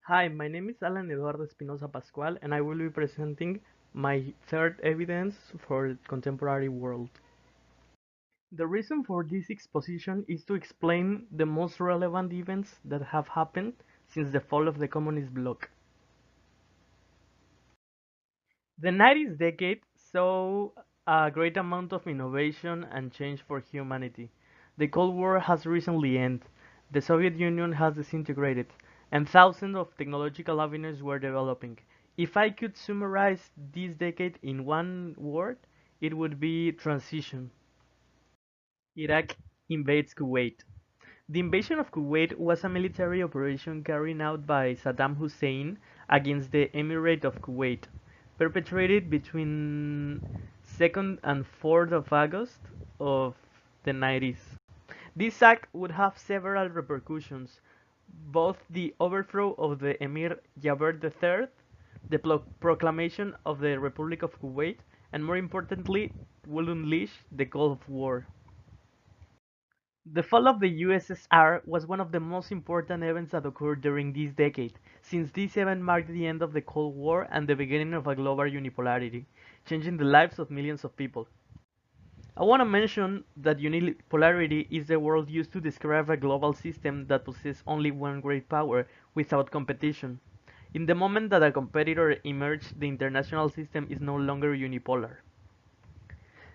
Hi, my name is Alan Eduardo Espinosa Pascual, and I will be presenting my third evidence for contemporary world. The reason for this exposition is to explain the most relevant events that have happened since the fall of the communist bloc. The 90s decade saw a great amount of innovation and change for humanity. The Cold War has recently ended, the Soviet Union has disintegrated, and thousands of technological avenues were developing. If I could summarize this decade in one word, it would be transition. Iraq invades Kuwait. The invasion of Kuwait was a military operation carried out by Saddam Hussein against the Emirate of Kuwait, perpetrated between 2nd and 4th of August of the 90s. This act would have several repercussions, both the overthrow of the Emir Jaber III, the proclamation of the Republic of Kuwait, and more importantly, will unleash the Gulf War. The fall of the USSR was one of the most important events that occurred during this decade, since this event marked the end of the Cold War and the beginning of a global unipolarity, changing the lives of millions of people. I want to mention that unipolarity is the word used to describe a global system that possesses only one great power without competition. In the moment that a competitor emerged, the international system is no longer unipolar.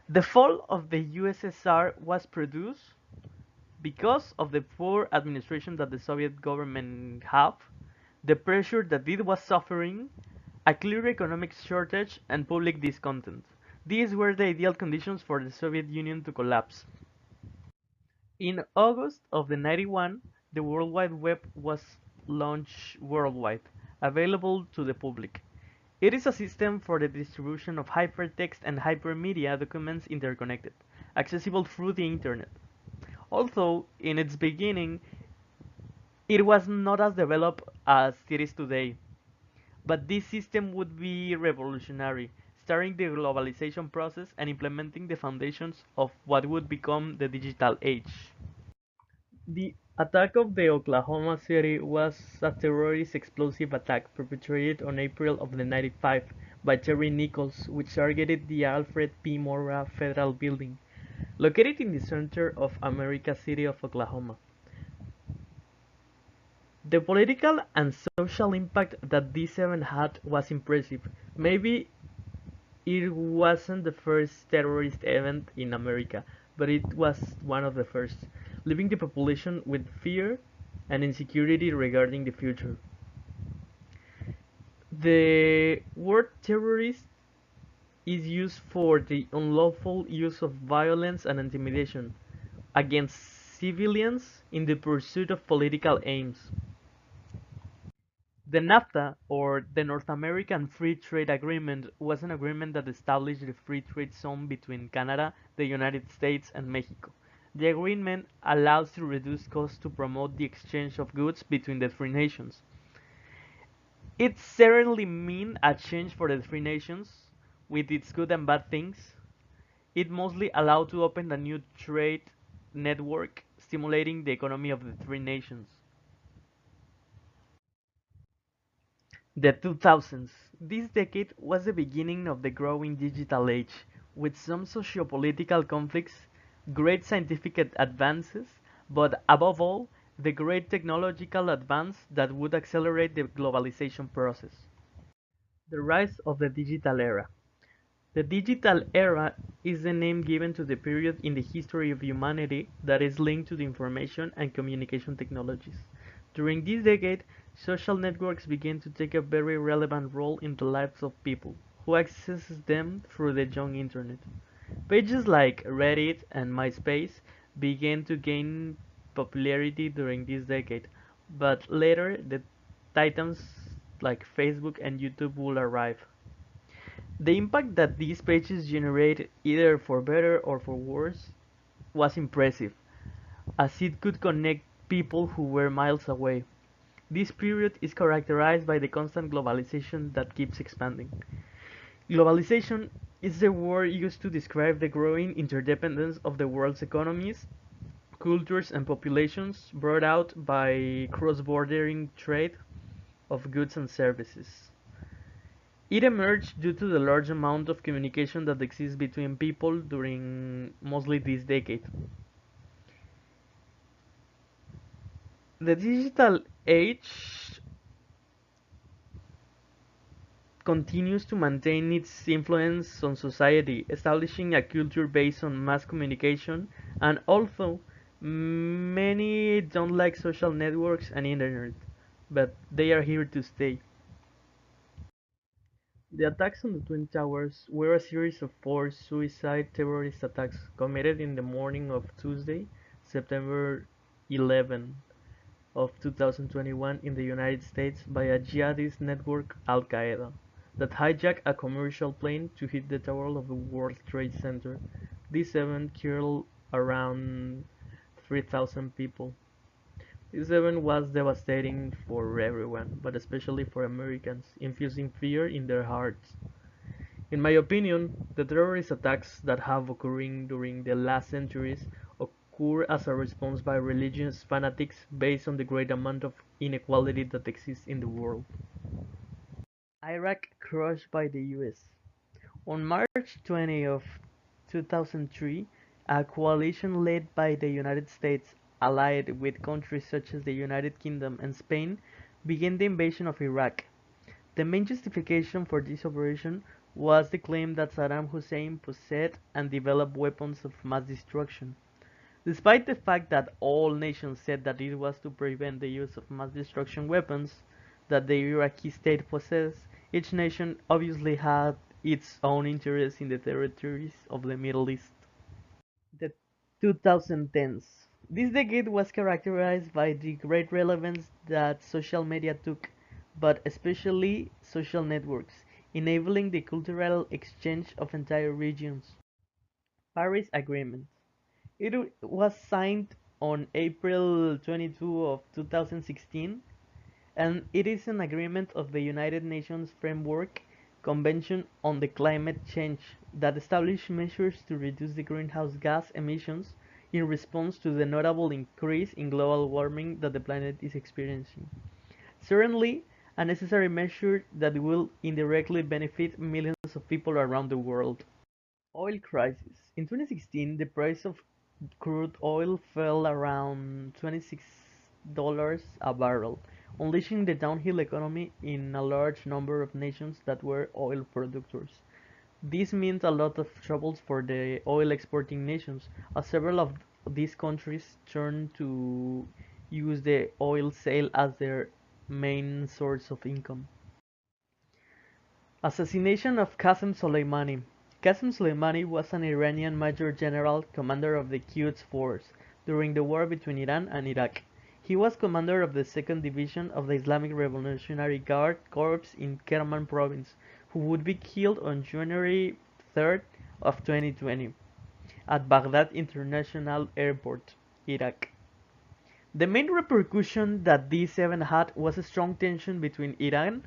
The fall of the USSR was produced because of the poor administration that the Soviet government had, the pressure that it was suffering, a clear economic shortage, and public discontent. These were the ideal conditions for the Soviet Union to collapse. In August of the 91, the World Wide Web was launched worldwide, available to the public. It is a system for the distribution of hypertext and hypermedia documents interconnected, accessible through the internet. Although, in its beginning, it was not as developed as it is today, but this system would be revolutionary, starting the globalization process and implementing the foundations of what would become the digital age. The attack of the Oklahoma City was a terrorist explosive attack perpetrated on April of the 95 by Terry Nichols, which targeted the Alfred P. Murrah Federal Building, located in the center of America's city of Oklahoma. The political and social impact that this event had was impressive. Maybe it wasn't the first terrorist event in America, but it was one of the first, leaving the population with fear and insecurity regarding the future. The word terrorist is used for the unlawful use of violence and intimidation against civilians in the pursuit of political aims. The NAFTA, or the North American Free Trade Agreement, was an agreement that established the free trade zone between Canada, the United States, and Mexico. The agreement allows to reduce costs to promote the exchange of goods between the three nations. It certainly means a change for the three nations, with its good and bad things. It mostly allowed to open a new trade network, stimulating the economy of the three nations. The 2000s. This decade was the beginning of the growing digital age, with some sociopolitical conflicts, great scientific advances, but above all, the great technological advance that would accelerate the globalization process. The rise of the digital era. The digital era is the name given to the period in the history of humanity that is linked to the information and communication technologies. During this decade, social networks began to take a very relevant role in the lives of people who access them through the young internet. Pages like Reddit and MySpace began to gain popularity during this decade, but later the titans like Facebook and YouTube will arrive. The impact that these pages generate, either for better or for worse, was impressive, as it could connect people who were miles away. This period is characterized by the constant globalization that keeps expanding. Globalization is the word used to describe the growing interdependence of the world's economies, cultures, and populations brought out by cross-bordering trade. of goods and services. It emerged due to the large amount of communication that exists between people during mostly this decade. The digital age continues to maintain its influence on society, establishing a culture based on mass communication, and although many don't like social networks and internet, but they are here to stay. The attacks on the Twin Towers were a series of forced suicide terrorist attacks committed in the morning of Tuesday, September 11 of 2021 in the United States by a jihadist network Al-Qaeda that hijacked a commercial plane to hit the tower of the World Trade Center. This event killed around 3,000 people. This event was devastating for everyone, but especially for Americans, infusing fear in their hearts. In my opinion, the terrorist attacks that have occurring during the last centuries occur as a response by religious fanatics based on the great amount of inequality that exists in the world. Iraq crushed by the US. On March 20 of 2003, a coalition led by the United States, allied with countries such as the United Kingdom and Spain, began the invasion of Iraq. The main justification for this operation was the claim that Saddam Hussein possessed and developed weapons of mass destruction. Despite the fact that all nations said that it was to prevent the use of mass destruction weapons that the Iraqi state possessed, each nation obviously had its own interests in the territories of the Middle East. The 2010s. This decade was characterized by the great relevance that social media took, but especially social networks, enabling the cultural exchange of entire regions. Paris Agreement. It was signed on April 22 of 2016, and it is an agreement of the United Nations Framework Convention on the Climate Change that establishes measures to reduce the greenhouse gas emissions in response to the notable increase in global warming that the planet is experiencing. Certainly, a necessary measure that will indirectly benefit millions of people around the world. Oil crisis. In 2016, the price of crude oil fell around $26 a barrel, unleashing the downhill economy in a large number of nations that were oil producers. This meant a lot of troubles for the oil exporting nations, as several of these countries turned to use the oil sale as their main source of income. Assassination of Qasem Soleimani. Qasem Soleimani was an Iranian major general, commander of the Quds Force during the war between Iran and Iraq. He was commander of the 2nd Division of the Islamic Revolutionary Guard Corps in Kerman province, who would be killed on January 3rd of 2020 at Baghdad International Airport, Iraq. The main repercussion that this event had was a strong tension between Iran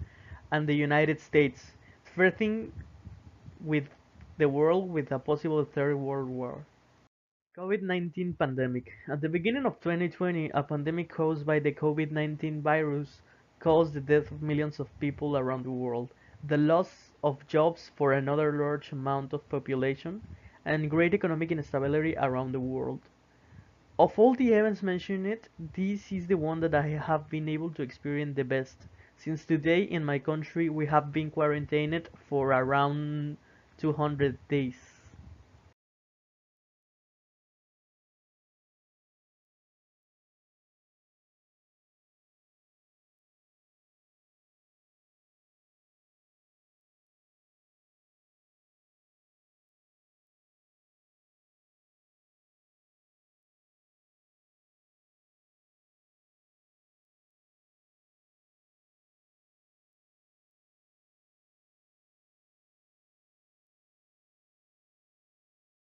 and the United States, threatening with the world with a possible third world war. COVID-19 pandemic. At the beginning of 2020, a pandemic caused by the COVID-19 virus caused the death of millions of people around the world, the loss of jobs for another large amount of population, and great economic instability around the world. Of all the events mentioned, this is the one that I have been able to experience the best, since today in my country we have been quarantined for around 200 days.